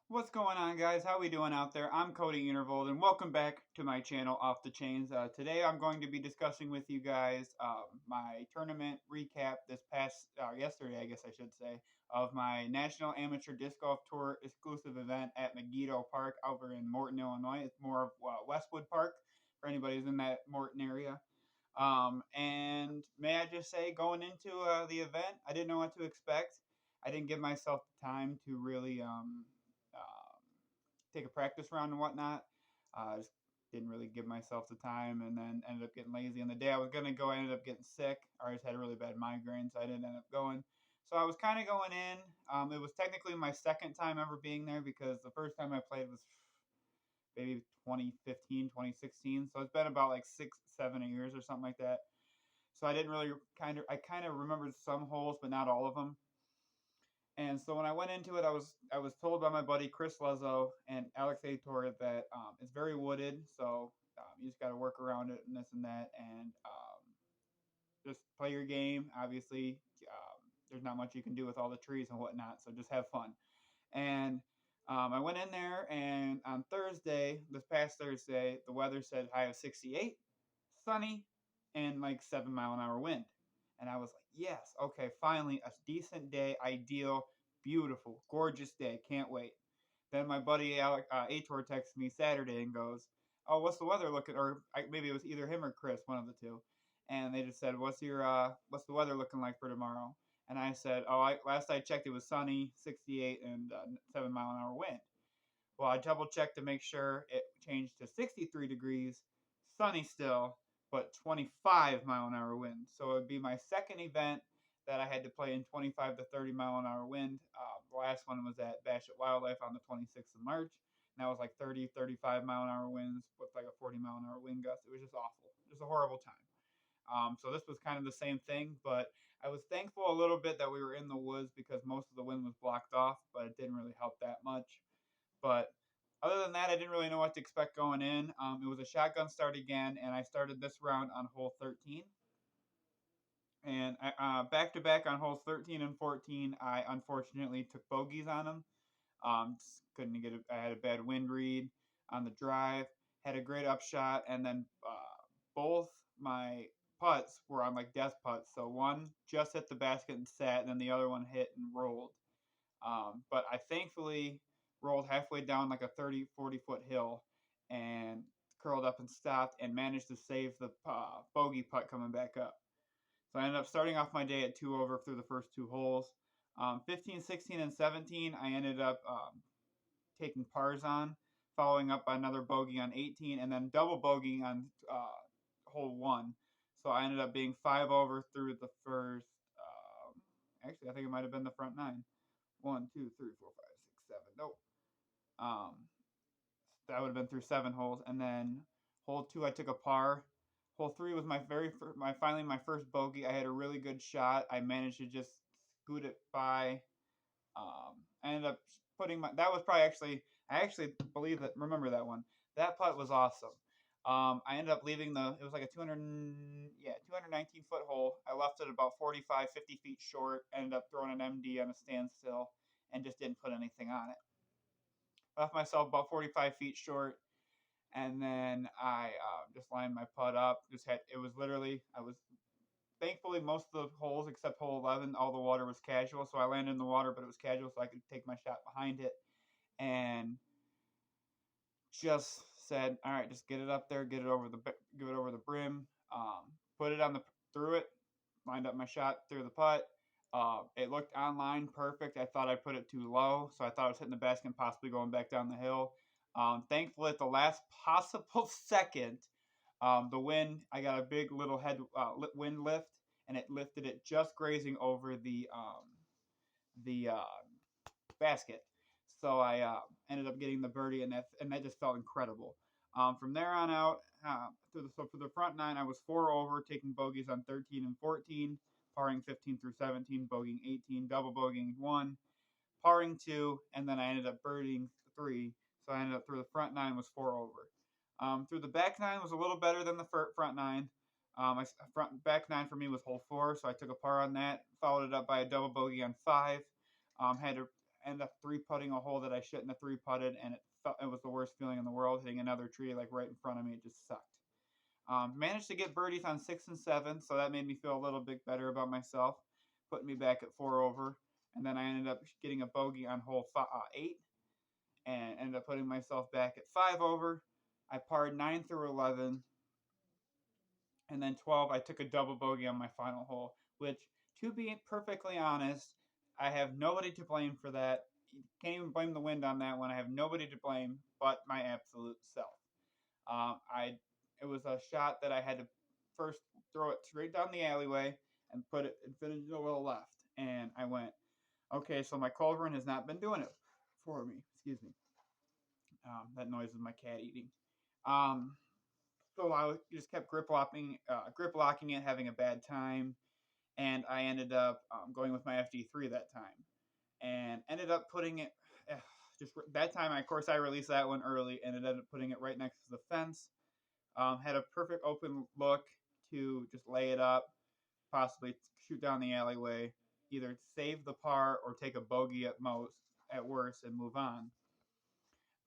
What's going on, guys? How we doing out there? I'm Cody Intervold, and welcome back to my channel, Off the Chains. Today, I'm going to be discussing with you guys my tournament recap this past yesterday, I guess I should say, of my National Amateur Disc Golf Tour exclusive event at Megiddo Park over in Morton, Illinois. It's more of Westwood Park for anybody who's in that Morton area. And may I just say, going into the event, I didn't know what to expect. I didn't give myself the time to really take a practice round and whatnot. I just didn't really give myself the time, and then ended up getting lazy. And the day I was gonna go, I ended up getting sick, or I just had a really bad migraine, so I didn't end up going. So I was kind of going in. It was technically my second time ever being there because the first time I played was maybe 2015, 2016. So it's been about like 6, 7 years or something like that. So I didn't really I kind of remembered some holes, but not all of them. And so when I went into it, I was told by my buddy Chris Lezzo and Alex Aitor that it's very wooded, so you just got to work around it and this and that, and just play your game. Obviously, there's not much you can do with all the trees and whatnot, so just have fun. And I went in there, and on Thursday, this past Thursday, the weather said high of 68, sunny, and like 7 mile an hour wind. And I was like, yes, okay, finally a decent day, ideal, beautiful, gorgeous day, can't wait. Then my buddy Aitor texts me Saturday and goes, "Oh, what's the weather looking?" Or maybe it was either him or Chris, one of the two. And they just said, what's the weather looking like for tomorrow?" And I said, "Oh, last I checked, it was sunny, 68 and 7 mile an hour wind." Well, I double checked to make sure it changed to 63 degrees, sunny still, but 25 mile an hour wind. So it would be my second event that I had to play in 25 to 30 mile an hour wind. The last one was at Bassett Wildlife on the 26th of March. And that was like 30, 35 mile an hour winds with like a 40 mile an hour wind gust. It was just awful. Just a horrible time. So this was kind of the same thing, but I was thankful a little bit that we were in the woods because most of the wind was blocked off, but it didn't really help that much. But other than that, I didn't really know what to expect going in. It was a shotgun start again, and I started this round on hole 13. And back to back on holes 13 and 14, I unfortunately took bogeys on them. Just couldn't get it. I had a bad wind read on the drive, had a great upshot, and then both my putts were on like death putts. So one just hit the basket and sat, and then the other one hit and rolled. But I thankfully rolled halfway down like a 30, 40 foot hill and curled up and stopped and managed to save the bogey putt coming back up. So I ended up starting off my day at 2 over through the first two holes. 15, 16, and 17, I ended up taking pars on, following up by another bogey on 18, and then double bogeying on hole 1. So I ended up being 5 over through the first. Actually, I think it might have been the front 9. 1, 2, 3, 4, 5, 6, 7. Nope. Um, that would have been through 7 holes, and then hole 2 I took a par. Hole 3 was finally my first bogey. I had a really good shot. I managed to just scoot it by. I ended up putting my. That was probably actually. I actually believe that. Remember that one. That putt was awesome. I ended up leaving the. It was like a 219 foot hole. I left it about 45, 50 feet short. Ended up throwing an MD on a standstill, and just didn't put anything on it. Left myself about 45 feet short, and then I just lined my putt up. It was literally. I was thankfully most of the holes except hole 11, all the water was casual, so I landed in the water, but it was casual, so I could take my shot behind it, and just said, all right, just get it up there, give it over the brim, put it on the through it, lined up my shot through the putt. It looked online perfect. I thought I put it too low, so I thought I was hitting the basket and possibly going back down the hill. Thankfully, at the last possible second, the wind, I got a big little wind lift, and it lifted it just grazing over the basket. So I ended up getting the birdie, and that just felt incredible. From there on out, for the front 9, I was 4 over, taking bogeys on 13 and 14, parring 15 through 17, bogeying 18, double bogeying 1, parring 2, and then I ended up birdieing 3. So I ended up through the front 9 was 4 over. Through the back 9 was a little better than the front 9. Back 9 for me was hole 4, so I took a par on that. Followed it up by a double bogey on 5. Had ended up three putting a hole that I shouldn't have three putted, and it was the worst feeling in the world hitting another tree like right in front of me. It just sucked. Managed to get birdies on 6 and 7, so that made me feel a little bit better about myself, putting me back at 4 over. And then I ended up getting a bogey on hole 8, and ended up putting myself back at 5 over. I parred 9 through 11, and then 12, I took a double bogey on my final hole, which, to be perfectly honest, I have nobody to blame for that. You can't even blame the wind on that one. I have nobody to blame but my absolute self. I It was a shot that I had to first throw it straight down the alleyway and put it and finish it a little left, and I went, okay, so my culverin has not been doing it for me. Excuse me. That noise is my cat eating. Um, so I just kept grip locking it, having a bad time, and I ended up going with my FD3 that time, and ended up putting it. Just that time, of course, I released that one early, and it ended up putting it right next to the fence. Had a perfect open look to just lay it up, possibly shoot down the alleyway, either save the par or take a bogey at worst, and move on.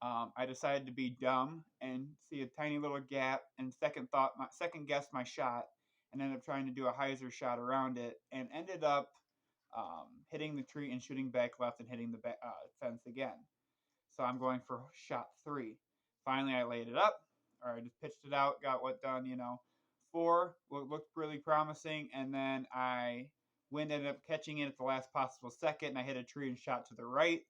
I decided to be dumb and see a tiny little gap, and second guessed my shot, and ended up trying to do a hyzer shot around it, and ended up hitting the tree and shooting back left and hitting the fence again. So I'm going for shot 3. Finally, I laid it up, or I just pitched it out, got what done, 4 looked really promising, and then wind ended up catching it at the last possible second, and I hit a tree and shot to the right.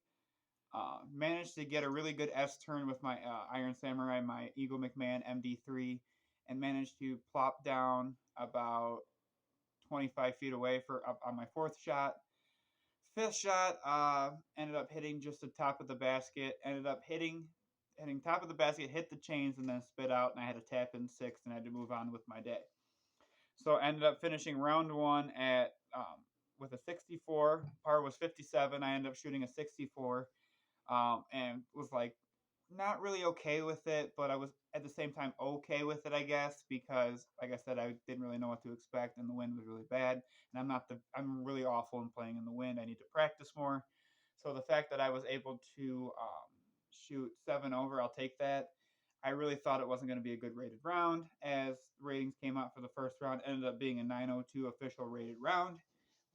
Managed to get a really good S turn with my Iron Samurai, my Eagle McMahon MD3, and managed to plop down about 25 feet away on my fourth shot. Fifth shot ended up hitting just the top of the basket. Ended up hitting top of the basket, hit the chains, and then spit out. And I had to tap in 6, and I had to move on with my day. So I ended up finishing round 1 at with a 64. Par was 57. I ended up shooting a 64, and was like not really okay with it, but I was at the same time okay with it, I guess, because like I said, I didn't really know what to expect, and the wind was really bad, and I'm really awful in playing in the wind. I need to practice more. So the fact that I was able to shoot 7 over, I'll take that. I really thought it wasn't going to be a good rated round, as ratings came out for the first round. Ended up being a 902 official rated round,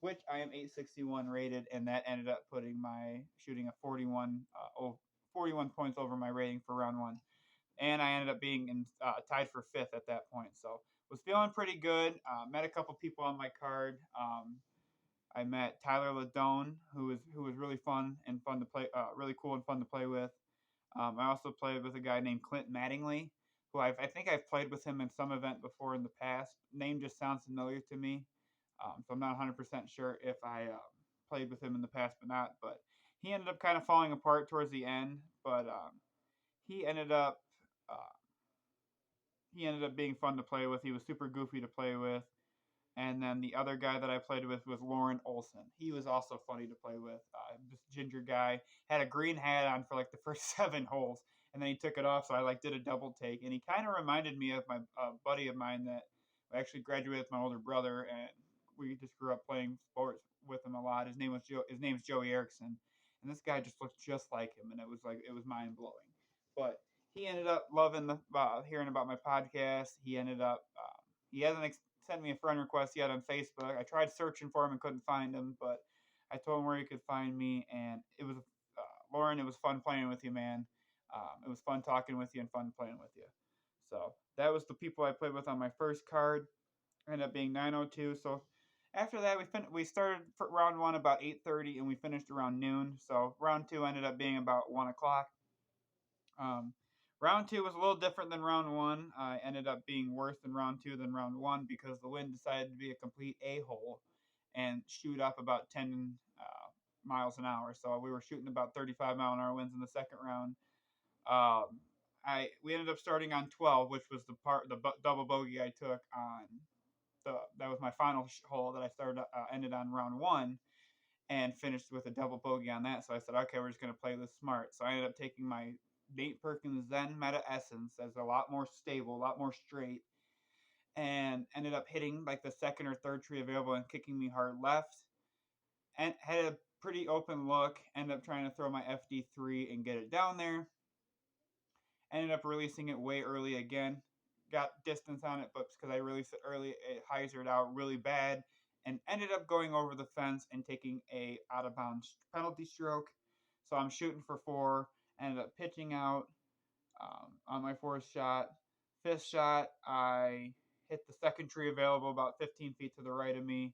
which I am 861 rated, and that ended up putting my shooting a 41 points over my rating for round 1. And I ended up being tied for 5th at that point. So was feeling pretty good. Met a couple people on my card. I met Tyler Ladone, who was really fun to play, really cool and fun to play with. I also played with a guy named Clint Mattingly, who I think I've played with him in some event before in the past. Name just sounds familiar to me, so I'm not 100% sure if I played with him in the past, but he ended up kind of falling apart towards the end. But he ended up uh, being fun to play with. He was super goofy to play with. And then the other guy that I played with was Lauren Olson. He was also funny to play with. This ginger guy had a green hat on for like the first 7 holes, and then he took it off. So I like did a double take, and he kind of reminded me of my buddy of mine that I actually graduated with my older brother, and we just grew up playing sports with him a lot. His name's Joey Erickson, and this guy just looked just like him, and it was mind blowing. But he ended up loving hearing about my podcast. He ended up he hasn't sent me a friend request yet on Facebook. I tried searching for him and couldn't find him, but I told him where he could find me, and it was Lauren. It was fun playing with you, man. It was fun talking with you and fun playing with you. So that was the people I played with on my first card. Ended up being 902. So after that, we started for round 1 about 8:30, and we finished around noon. So round 2 ended up being about 1 o'clock. Um, Round 2 was a little different than round 1. I ended up being worse in round 2 than round 1 because the wind decided to be a complete a-hole and shoot up about 10 miles an hour. So we were shooting about 35-mile-an-hour winds in the second round. We ended up starting on 12, which was the double bogey I took on that was my final hole that ended on round 1, and finished with a double bogey on that. So I said, okay, we're just going to play this smart. So I ended up taking my Nate Perkins Zen Meta Essence as a lot more stable, a lot more straight, and ended up hitting like the second or third tree available and kicking me hard left. And had a pretty open look. Ended up trying to throw my FD3 and get it down there. Ended up releasing it way early again. Got distance on it, but because I released it early, it hyzered out really bad and ended up going over the fence and taking a out of bounds penalty stroke. So I'm shooting for 4. Ended up pitching out on my 4th shot. 5th shot, I hit the second tree available about 15 feet to the right of me.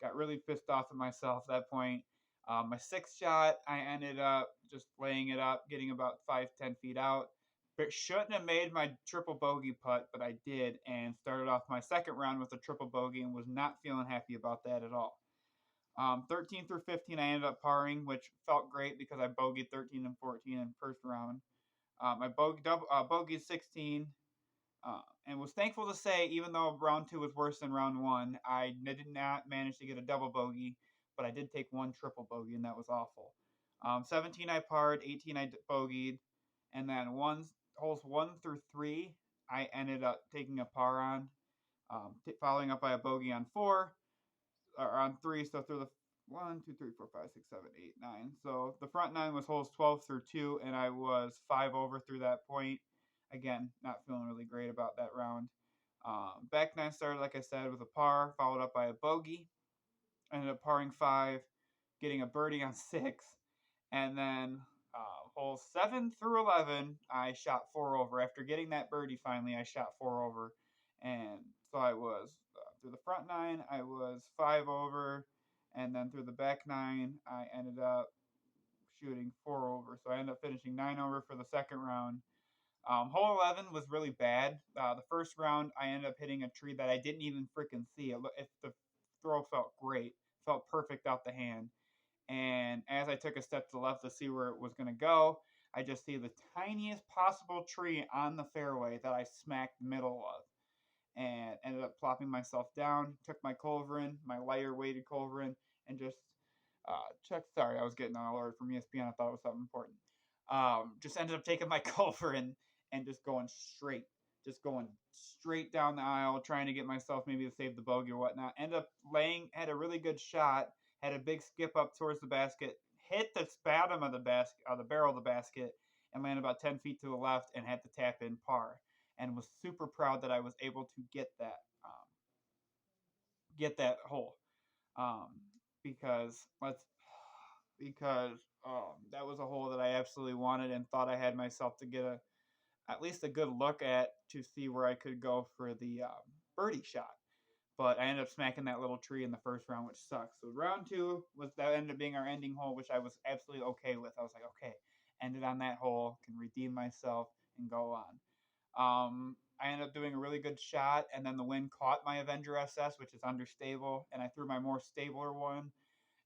Got really pissed off at myself at that point. My 6th shot, I ended up just laying it up, getting about 5-10 feet out. But shouldn't have made my triple bogey putt, but I did, and started off my second round with a triple bogey and was not feeling happy about that at all. 13 through 15, I ended up parring, which felt great because I bogeyed 13 and 14 in first round. I bogeyed 16, and was thankful to say, even though round 2 was worse than round 1, I did not manage to get a double bogey, but I did take 1 triple bogey, and that was awful. 17, I parred, 18, I bogeyed, and then holes 1 through 3, I ended up taking a par on, following up by a bogey on 4, or on 3, so through the 1, 2, 3, 4, 5, 6, 7, 8, 9. So the front 9 was holes 12 through 2, and I was 5 over through that point. Again, not feeling really great about that round. Back 9 started, like I said, with a par, followed up by a bogey. Ended up parring 5, getting a birdie on 6, and then holes 7 through 11, I shot 4 over. After getting that birdie finally, I shot 4 over. And so I was, through the front 9, I was 5 over. And then through the back 9, I ended up shooting 4 over. So I ended up finishing 9 over for the second round. Hole 11 was really bad. The first round, I ended up hitting a tree that I didn't even freaking see. The throw felt great, felt perfect out the hand. And as I took a step to the left to see where it was going to go, I just see the tiniest possible tree on the fairway that I smacked the middle of. And ended up plopping myself down, took my culverin, my lighter weighted culverin, and just checked. Sorry, I was getting an alert from ESPN. I thought it was something important. Just ended up taking my culverin and just going straight down the aisle, trying to get myself maybe to save the bogey or whatnot. Ended up had a really good shot, had a big skip up towards the basket, hit the bottom of the basket, the barrel of the basket, and landed about 10 feet to the left and had to tap in par. And was super proud that I was able to get that hole, um, because that was a hole that I absolutely wanted and thought I had myself to get at least a good look at to see where I could go for the birdie shot. But I ended up smacking that little tree in the first round, which sucks. So round 2 ended up being our ending hole, which I was absolutely okay with. I was like, okay, ended on that hole, can redeem myself and go on. I ended up doing a really good shot, and then the wind caught my Avenger SS, which is understable, and I threw my more stabler one,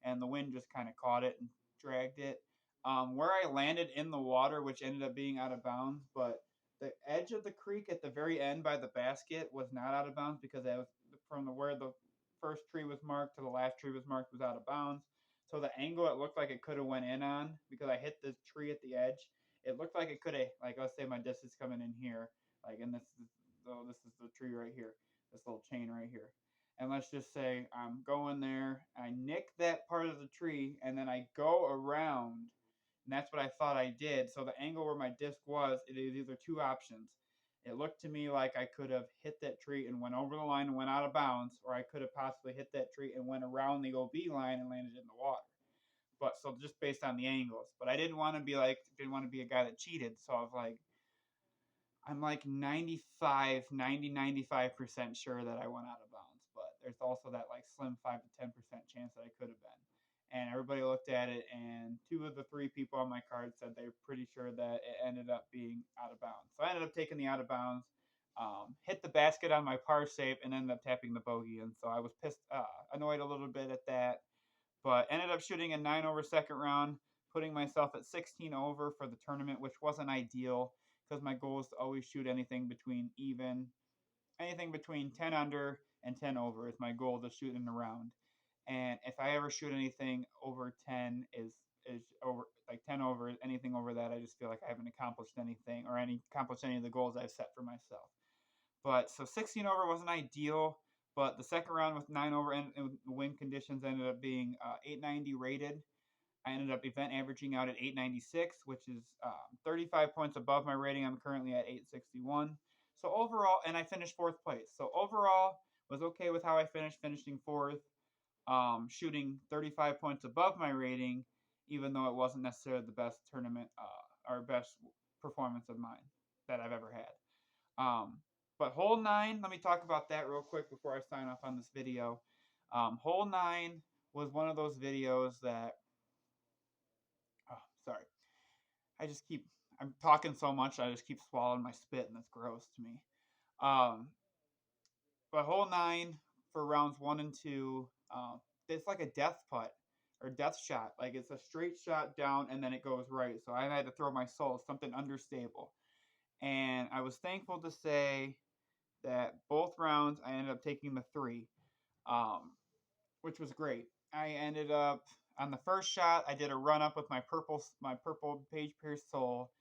and the wind just kind of caught it and dragged it. Where I landed in the water, which ended up being out of bounds, but the edge of the creek at the very end by the basket was not out of bounds because it was from where the first tree was marked to the last tree was marked was out of bounds. So the angle it looked like it could have went in on, because I hit this tree at the edge, it looked like it could have, like, let's say my disc is coming in here, like, and this is the tree right here, this little chain right here. And let's just say I'm going there, I nick that part of the tree, and then I go around, and that's what I thought I did. So the angle where my disc was, it is either two options. It looked to me like I could have hit that tree and went over the line and went out of bounds, or I could have possibly hit that tree and went around the OB line and landed in the water. But so just based on the angles. But I didn't want to be a guy that cheated. So I was like, I'm like 95% sure that I went out of bounds, but there's also that like slim 5 to 10% chance that I could have been. And everybody looked at it, and 2 of the 3 people on my card said they were pretty sure that it ended up being out of bounds. So I ended up taking the out of bounds, hit the basket on my par save, and ended up tapping the bogey. And so I was annoyed a little bit at that, but ended up shooting a 9 over second round, putting myself at 16 over for the tournament, which wasn't ideal because my goal is to always shoot anything between 10 under and 10 over is my goal to shoot in a round. And if I ever shoot anything over 10 is over, like 10 over, anything over that, I just feel like I haven't accomplished anything or accomplished any of the goals I've set for myself. But so 16 over wasn't ideal, but the second round with 9 over and the wind conditions ended up being 890 rated. I ended up event averaging out at 896, which is 35 points above my rating. I'm currently at 861. So overall, and I finished fourth place. So overall, was okay with how I finished, finishing fourth, shooting 35 points above my rating, even though it wasn't necessarily the best tournament or best performance of mine that I've ever had. But hole 9, let me talk about that real quick before I sign off on this video. Hole 9 was one of those videos that, oh, sorry, I'm talking so much, I just keep swallowing my spit, and that's gross to me. Um, but hole 9 for rounds 1 and 2, it's like a death putt or death shot. Like it's a straight shot down and then it goes right. So I had to throw my soul, something understable. And I was thankful to say that both rounds I ended up taking the 3, which was great. I ended up on the first shot. I did a run up with my purple page pierce soul,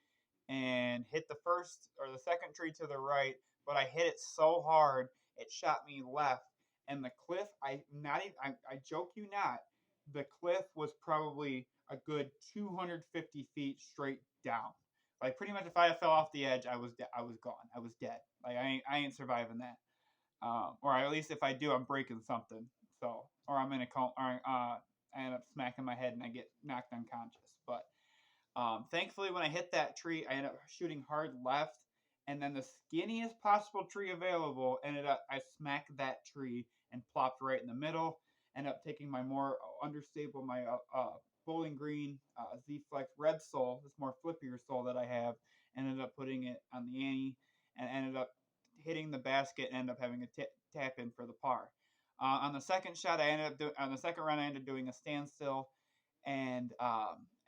and hit the first or the second tree to the right, but I hit it so hard it shot me left. And the cliff, I joke you not, the cliff was probably a good 250 feet straight down. Like pretty much, if I fell off the edge, I was gone. I was dead. Like I ain't surviving that. Or at least if I do, I'm breaking something. So, or I'm in a coma, or I end up smacking my head and I get knocked unconscious. But thankfully, when I hit that tree, I ended up shooting hard left, and then the skinniest possible tree available I smacked that tree and plopped right in the middle. Ended up taking my more understable, my Bowling Green Z Flex Red Soul, this more flippier soul that I have, ended up putting it on the ante, and ended up hitting the basket and ended up having a tap in for the par. On the second shot, on the second round, I ended up doing a standstill and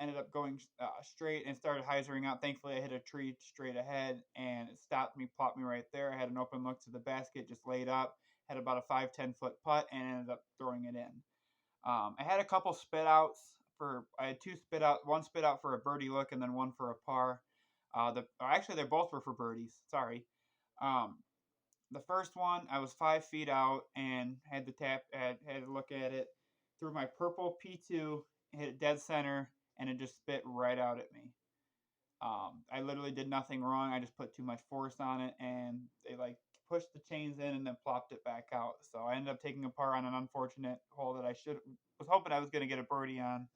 ended up going straight and started hyzering out. Thankfully, I hit a tree straight ahead and it stopped me, plopped me right there. I had an open look to the basket, just laid up, had about a 5-10 foot putt, and ended up throwing it in. I had a couple spit outs I had one spit out for a birdie look and then one for a par. Actually, they both were for birdies. Sorry. Um, the first one, I was 5 feet out and had to look at it through my purple P2, hit it dead center, and it just spit right out at me. I literally did nothing wrong. I just put too much force on it, and they like pushed the chains in and then plopped it back out. So I ended up taking a par on an unfortunate hole that was hoping I was going to get a birdie on.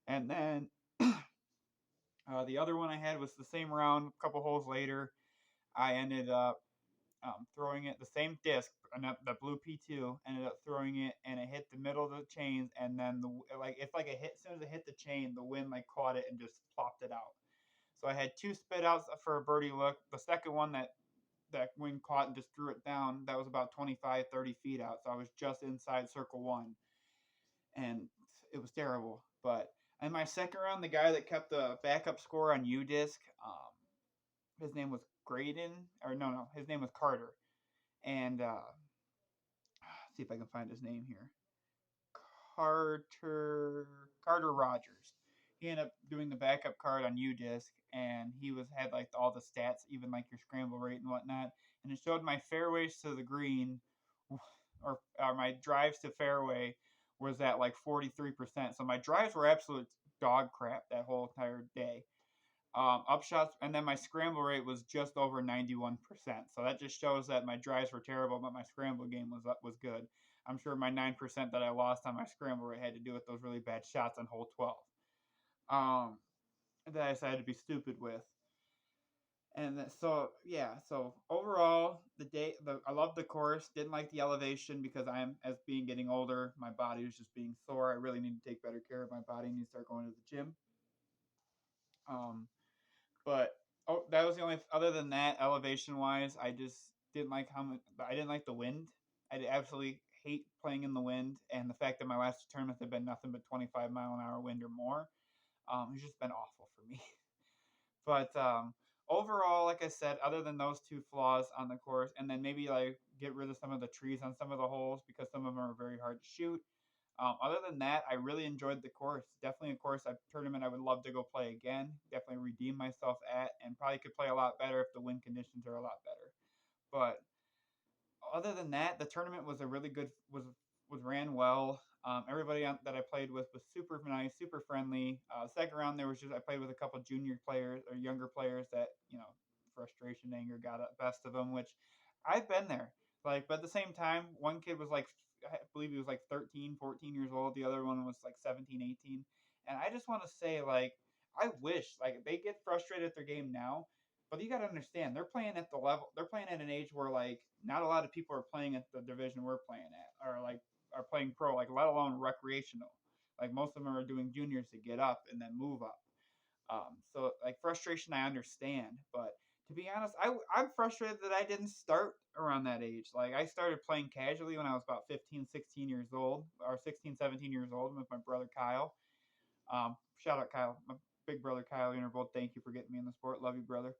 And then the other one I had was the same round. A couple holes later, I ended up throwing it the same disc, the blue P2, ended up throwing it, and it hit the middle of the chains, and then it's like it hit as soon as it hit the chain, the wind like caught it and just plopped it out. So I had 2 spit outs for a birdie look. The second one that wind caught and just threw it down, that was about 25-30 feet out. So I was just inside circle 1, and it was terrible. But in my second round, the guy that kept the backup score on UDisc, his name was Graydon, or no, his name was Carter. And see if I can find his name here. Carter Rogers. He ended up doing the backup card on UDisc, and he had like all the stats, even like your scramble rate and whatnot. And it showed my fairways to the green, or my drives to fairway, was at like 43%. So my drives were absolute dog crap that whole entire day. Upshots, and then my scramble rate was just over 91%. So that just shows that my drives were terrible, but my scramble game was good. I'm sure my 9% that I lost on my scramble rate had to do with those really bad shots on hole 12. That I decided to be stupid with. And so overall, I loved the course. Didn't like the elevation because as being getting older, my body was just being sore. I really need to take better care of my body. I need to start going to the gym. But that was the only. Other than that, elevation wise, I just didn't like I didn't like the wind. I absolutely hate playing in the wind, and the fact that my last tournaments have been nothing but 25-mile-an-hour wind or more. It's just been awful for me. But overall, like I said, other than those 2 flaws on the course, and then maybe like get rid of some of the trees on some of the holes because some of them are very hard to shoot. Other than that, I really enjoyed the course. Definitely a tournament I would love to go play again. Definitely redeem myself at, and probably could play a lot better if the wind conditions are a lot better. But other than that, the tournament was a really good was ran well. Everybody that I played with was super nice, super friendly. Second round, there was just I played with a couple junior players or younger players that frustration, anger got the best of them. Which I've been there. Like, but at the same time, one kid was like, I believe he was like 13, 14 years old. The other one was like 17, 18. And I just want to say, like, I wish like they get frustrated at their game now, but you got to understand they're playing at the level. They're playing at an age where like not a lot of people are playing at the division we're playing at, or like are playing pro, like let alone recreational. Like most of them are doing juniors to get up and then move up. So like frustration, I understand, but to be honest, I'm frustrated that I didn't start around that age. Like I started playing casually when I was about 15, 16 years old, or 16, 17 years old with my brother Kyle. Shout out Kyle, my big brother Kyle Intervold. Thank you for getting me in the sport. Love you, brother.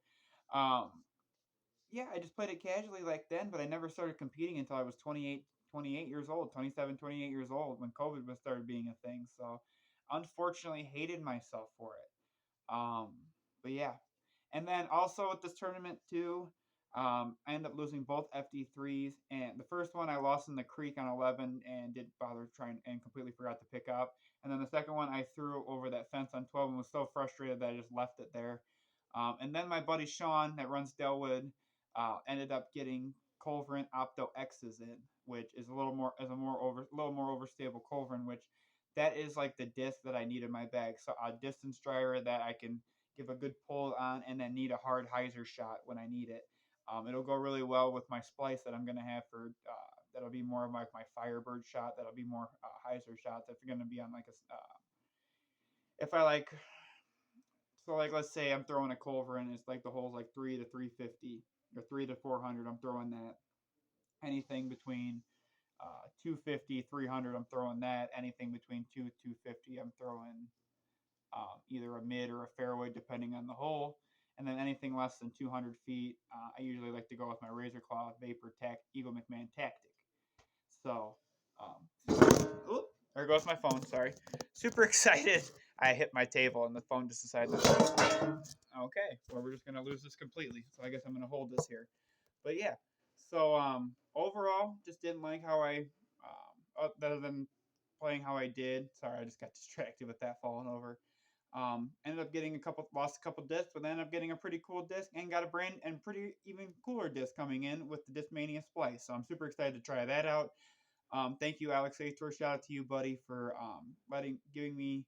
Um, yeah, I just played it casually like then, but I never started competing until I was 28 years old, 27, 28 years old when COVID was started being a thing. So unfortunately hated myself for it. But yeah. And then also at this tournament too, I ended up losing both FD3s. And the first one I lost in the creek on 11 and didn't bother trying and completely forgot to pick up. And then the second one I threw over that fence on 12 and was so frustrated that I just left it there. And then my buddy Sean that runs Delwood ended up getting Culverin Opto X's in, which is a little more overstable Culverin, which that is like the disc that I need in my bag. So a distance driver that I can give a good pull on and then need a hard hyzer shot when I need it. It'll go really well with my splice that I'm going to have for that'll be more of like my Firebird shot. That'll be more hyzer shots if you're going to be on like a if I like so like let's say I'm throwing a Culver and it's like the hole's like 3 to 350 or 3 to 400. I'm throwing that anything between 250, 300. I'm throwing that anything between 250. I'm throwing either a mid or a fairway depending on the hole. And then anything less than 200 feet, I usually like to go with my Razor Claw Vapor Eagle McMahon Tactic. So, there goes my phone. Sorry. Super excited. I hit my table and the phone just decided to. Okay, well, we're just going to lose this completely. So I guess I'm going to hold this here. But yeah, so overall, just didn't like how other than playing how I did. Sorry, I just got distracted with that falling over. Ended up getting lost a couple discs, but ended up getting a pretty cool disc and got a brand and pretty even cooler disc coming in with the Discmania Splice. So I'm super excited to try that out. Thank you, Alex Ator. Shout out to you, buddy, for giving me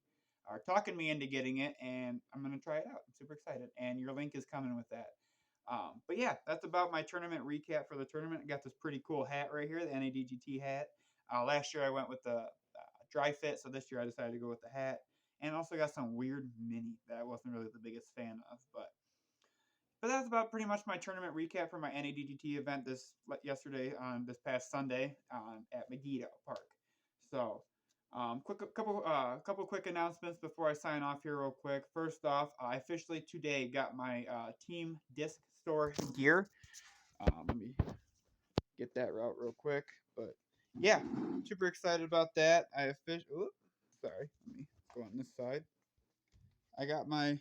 or talking me into getting it, and I'm gonna try it out. I'm super excited, and your link is coming with that. But yeah, that's about my tournament recap for the tournament. I got this pretty cool hat right here, the NADGT hat. Last year I went with the dry fit, so this year I decided to go with the hat. And also got some weird mini that I wasn't really the biggest fan of. But that's about pretty much my tournament recap for my NADGT event yesterday on this past Sunday at Megiddo Park. So couple quick announcements before I sign off here real quick. First off, I officially today got my team disc store gear. Let me get that route real quick. But yeah, super excited about that. Sorry, let me go on this side. I got my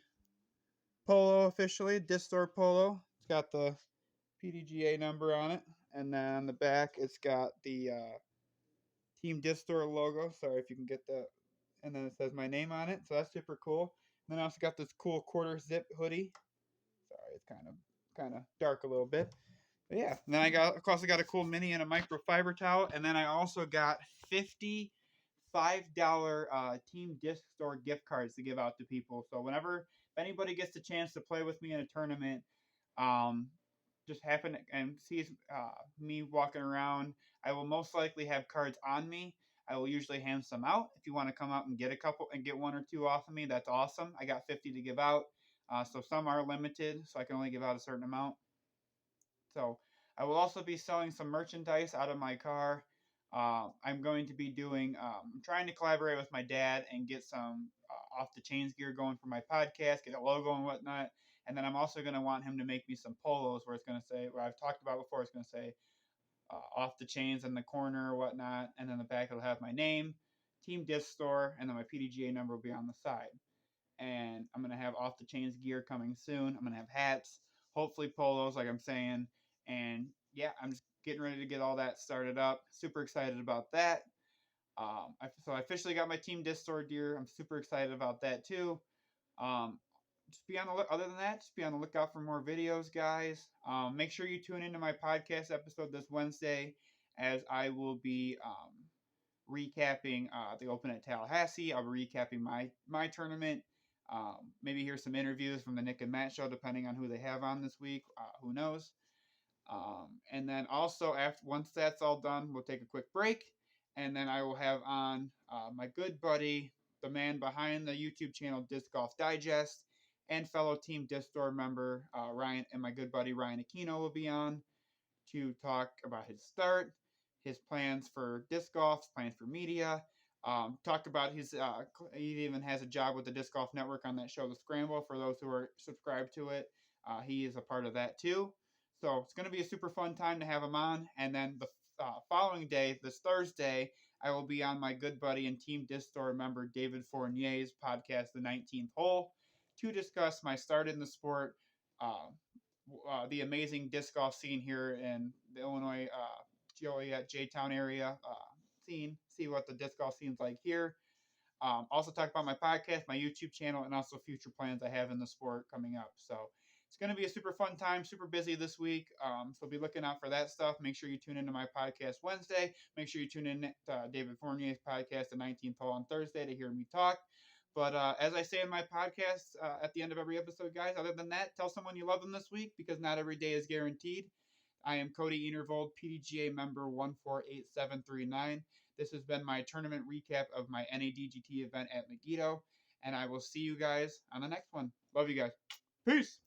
polo officially, disc store polo. It's got the PDGA number on it, and then on the back it's got the Team Disc Store logo. Sorry if you can get that. And then it says my name on it, so that's super cool. And then I also got this cool quarter zip hoodie. Sorry, it's kind of dark a little bit. But yeah, and then I also got a cool mini and a microfiber towel, and then I also got $55 Team Disc Store gift cards to give out to people. So whenever if anybody gets the chance to play with me in a tournament, um, just happen and sees me walking around, I will most likely have cards on me. I will usually hand some out. If you want to come out and get a couple and get one or two off of me, that's awesome. I got 50 to give out. So some are limited, so I can only give out a certain amount. So I will also be selling some merchandise out of my car. I'm going to be trying to collaborate with my dad and get some off the chains gear going for my podcast, get a logo and whatnot. And then I'm also going to want him to make me some polos where it's going to say, where I've talked about before, it's going to say off the chains in the corner or whatnot. And then the back will have my name, Team Disc Store, and then my PDGA number will be on the side. And I'm going to have off the chains gear coming soon. I'm going to have hats, hopefully polos, like I'm saying. And yeah, I'm just getting ready to get all that started up. Super excited about that. So I officially got my team Discord gear. I'm super excited about that too. Um, just be on the other than that, just be on the lookout for more videos, guys. Make sure you tune into my podcast episode this Wednesday, as I will be recapping the Open at Tallahassee. I'll be recapping my tournament. Maybe hear some interviews from the Nick and Matt show, depending on who they have on this week. Who knows? And then also once that's all done, we'll take a quick break, and then I will have on my good buddy, the man behind the YouTube channel Disc Golf Digest, and fellow Team Disc Store member Ryan, and my good buddy Ryan Aquino will be on to talk about his start, his plans for disc golf, plans for media. Talk about he even has a job with the Disc Golf Network on that show, The Scramble, for those who are subscribed to it. He is a part of that too. So it's going to be a super fun time to have him on. And then the following day, this Thursday, I will be on my good buddy and Team Disc Store member David Fournier's podcast, The 19th Hole, to discuss my start in the sport, the amazing disc golf scene here in the Illinois, Joliet, J-Town area scene, see what the disc golf scene's like here. Also talk about my podcast, my YouTube channel, and also future plans I have in the sport coming up. So it's going to be a super fun time, super busy this week. So be looking out for that stuff. Make sure you tune into my podcast Wednesday. Make sure you tune in to David Fournier's podcast, The 19th Hole, on Thursday to hear me talk. But as I say in my podcast at the end of every episode, guys, other than that, tell someone you love them this week, because not every day is guaranteed. I am Cody Enervold, PDGA member 148739. This has been my tournament recap of my NADGT event at Megiddo, and I will see you guys on the next one. Love you guys. Peace.